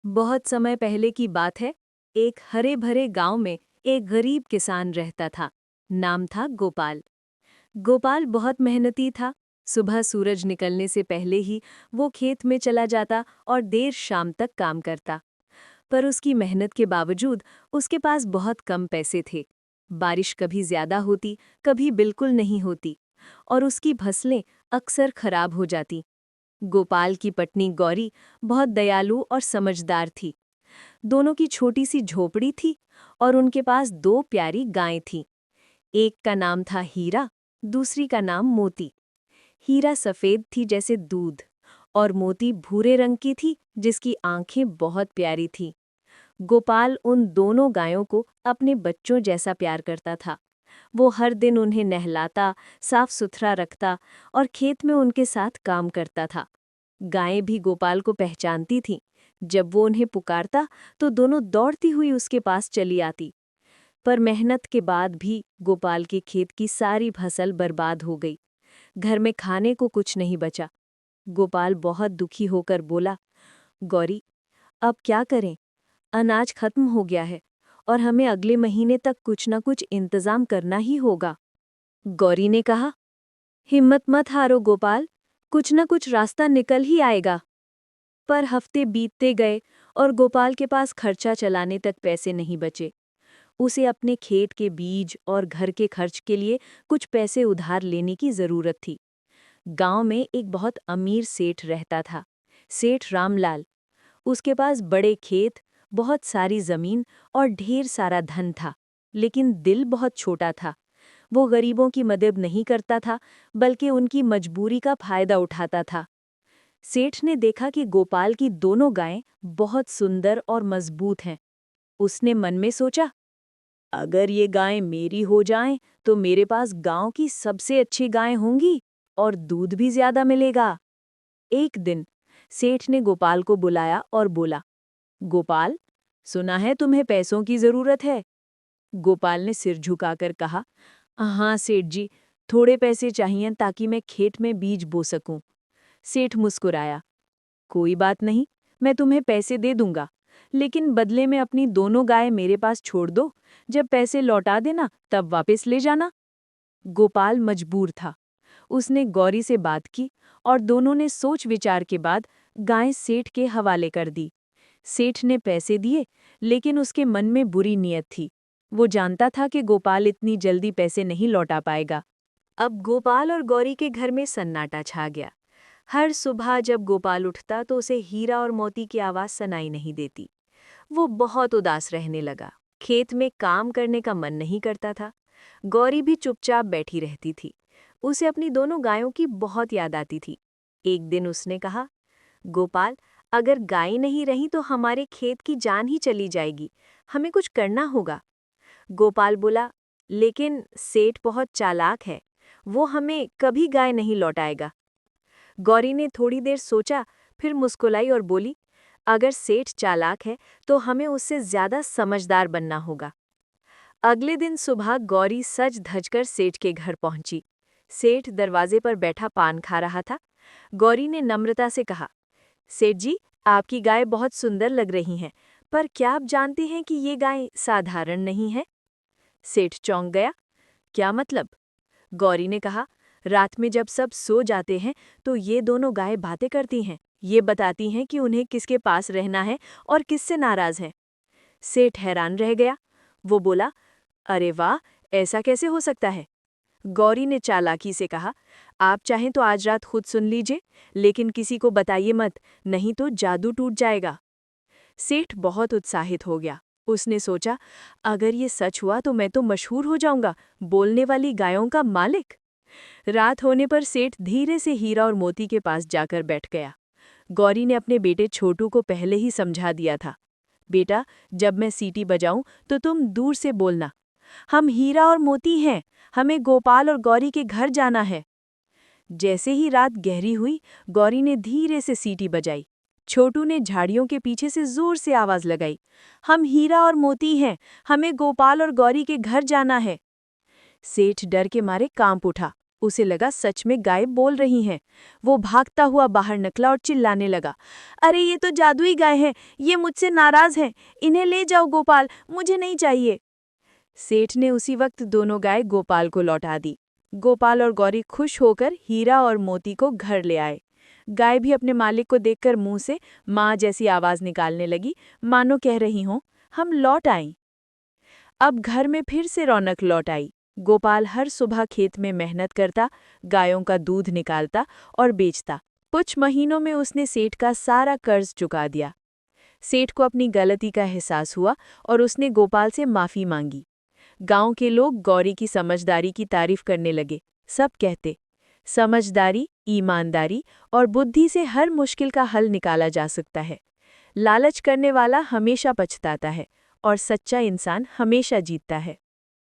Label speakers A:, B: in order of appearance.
A: बहुत समय पहले की बात है। एक हरे भरे गांव में एक गरीब किसान रहता था। नाम था गोपाल। गोपाल बहुत मेहनती था। सुबह सूरज निकलने से पहले ही वो खेत में चला जाता और देर शाम तक काम करता। पर उसकी मेहनत के बावजूद उसके पास बहुत कम पैसे थे। बारिश कभी ज्यादा होती, कभी बिल्कुल नहीं होती, और उसकी फसलें अक्सर खराब हो जाती। गोपाल की पत्नी गौरी बहुत दयालु और समझदार थी। दोनों की छोटी सी झोपड़ी थी और उनके पास दो प्यारी गायें थीं। एक का नाम था हीरा, दूसरी का नाम मोती। हीरा सफेद थी जैसे दूध, और मोती भूरे रंग की थी जिसकी आंखें बहुत प्यारी थीं। गोपाल उन दोनों गायों को अपने बच्चों जैसा प्यार करता था। वो हर दिन उन्हें नहलाता, साफ सुथरा रखता और खेत में उनके साथ काम करता था। गायें भी गोपाल को पहचानती थीं। जब वो उन्हें पुकारता तो दोनों दौड़ती हुई उसके पास चली आती। पर मेहनत के बाद भी गोपाल के खेत की सारी फसल बर्बाद हो गई। घर में खाने को कुछ नहीं बचा। गोपाल बहुत दुखी होकर बोला, गौरी, अब क्या करें? अनाज खत्म हो गया है और हमें अगले महीने तक कुछ न कुछ इंतजाम करना ही होगा। गौरी ने कहा, हिम्मत मत हारो गोपाल, कुछ न कुछ रास्ता निकल ही आएगा। पर हफ्ते बीतते गए और गोपाल के पास खर्चा चलाने तक पैसे नहीं बचे। उसे अपने खेत के बीज और घर के खर्च के लिए कुछ पैसे उधार लेने की जरूरत थी। गांव में एक बहुत अमीर सेठ रहता था, सेठ रामलाल। उसके पास बड़े खेत, बहुत सारी जमीन और ढेर सारा धन था, लेकिन दिल बहुत छोटा था। वो गरीबों की मदद नहीं करता था, बल्कि उनकी मजबूरी का फायदा उठाता था। सेठ ने देखा कि गोपाल की दोनों गायें बहुत सुंदर और मजबूत हैं। उसने मन में सोचा, अगर ये गायें मेरी हो जाएं तो मेरे पास गांव की सबसे अच्छी गायें होंगी और दूध भी ज्यादा मिलेगा। एक दिन सेठ ने गोपाल को बुलाया और बोला, गोपाल, सुना है तुम्हें पैसों की जरूरत है? गोपाल ने सिर झुकाकर कहा, हाँ सेठ जी, थोड़े पैसे चाहिए ताकि मैं खेत में बीज बो सकूं। सेठ मुस्कुराया, कोई बात नहीं, मैं तुम्हें पैसे दे दूंगा, लेकिन बदले में अपनी दोनों गायें मेरे पास छोड़ दो। जब पैसे लौटा देना तब वापस ले जाना। गोपाल मजबूर था। उसने गौरी से बात की और दोनों ने सोच विचार के बाद गायें सेठ के हवाले कर दी। सेठ ने पैसे दिए, लेकिन उसके मन में बुरी नीयत थी। वो जानता था कि गोपाल इतनी जल्दी पैसे नहीं लौटा पाएगा। अब गोपाल और गौरी के घर में सन्नाटा छा गया। हर सुबह जब गोपाल उठता तो उसे हीरा और मोती की आवाज सुनाई नहीं देती। वो बहुत उदास रहने लगा। खेत में काम करने का मन नहीं करता था। गौरी भी चुपचाप बैठी रहती थी। उसे अपनी दोनों गायों की बहुत याद आती थी। एक दिन उसने कहा, गोपाल, अगर गाय नहीं रही तो हमारे खेत की जान ही चली जाएगी। हमें कुछ करना होगा। गोपाल बोला, लेकिन सेठ बहुत चालाक है, वो हमें कभी गाय नहीं लौटाएगा। गौरी ने थोड़ी देर सोचा, फिर मुस्कुराई और बोली, अगर सेठ चालाक है तो हमें उससे ज्यादा समझदार बनना होगा। अगले दिन सुबह गौरी सज धज कर सेठ के घर पहुंची। सेठ दरवाजे पर बैठा पान खा रहा था। गौरी ने नम्रता से कहा, सेठ जी, आपकी गाय बहुत सुंदर लग रही हैं, पर क्या आप जानते हैं कि ये गाय साधारण नहीं है? सेठ चौंक गया, क्या मतलब? गौरी ने कहा, रात में जब सब सो जाते हैं तो ये दोनों गायें बातें करती हैं। ये बताती हैं कि उन्हें किसके पास रहना है और किससे नाराज हैं। सेठ हैरान रह गया। वो बोला, अरे वाह, ऐसा कैसे हो सकता है? गौरी ने चालाकी से कहा, आप चाहें तो आज रात खुद सुन लीजिए, लेकिन किसी को बताइए मत, नहीं तो जादू टूट जाएगा। सेठ बहुत उत्साहित हो गया। उसने सोचा, अगर ये सच हुआ तो मैं तो मशहूर हो जाऊंगा, बोलने वाली गायों का मालिक। रात होने पर सेठ धीरे से हीरा और मोती के पास जाकर बैठ गया। गौरी ने अपने बेटे छोटू को पहले ही समझा दिया था, बेटा, जब मैं सीटी बजाऊं तो तुम दूर से बोलना, हम हीरा और मोती हैं, हमें गोपाल और गौरी के घर जाना है। जैसे ही रात गहरी हुई, गौरी ने धीरे से सीटी बजाई। छोटू ने झाड़ियों के पीछे से जोर से आवाज लगाई, हम हीरा और मोती हैं, हमें गोपाल और गौरी के घर जाना है। सेठ डर के मारे कांप उठा।
B: उसे लगा सच में गाय बोल रही हैं। वो भागता हुआ बाहर निकला और चिल्लाने लगा, अरे ये तो जादुई गाय हैं, ये मुझसे नाराज हैं, इन्हें ले जाओ गोपाल, मुझे नहीं चाहिए। सेठ ने उसी वक्त दोनों गाय गोपाल को लौटा दी। गोपाल और गौरी खुश होकर हीरा और मोती को घर ले आए। गाय भी अपने मालिक को देखकर मुंह से माँ जैसी आवाज निकालने लगी, मानो कह रही हों, हम लौट आईं। अब घर में फिर से रौनक लौट आई। गोपाल हर सुबह खेत में मेहनत करता, गायों का दूध निकालता और बेचता। कुछ महीनों में उसने सेठ का सारा कर्ज चुका दिया। सेठ को अपनी गलती का एहसास हुआ और उसने गोपाल से माफी मांगी। गांव के लोग गौरी की समझदारी की तारीफ करने लगे। सब कहते, समझदारी, ईमानदारी और बुद्धि से हर मुश्किल का हल निकाला जा सकता है। लालच करने वाला हमेशा पछताता है और सच्चा इंसान हमेशा जीतता है।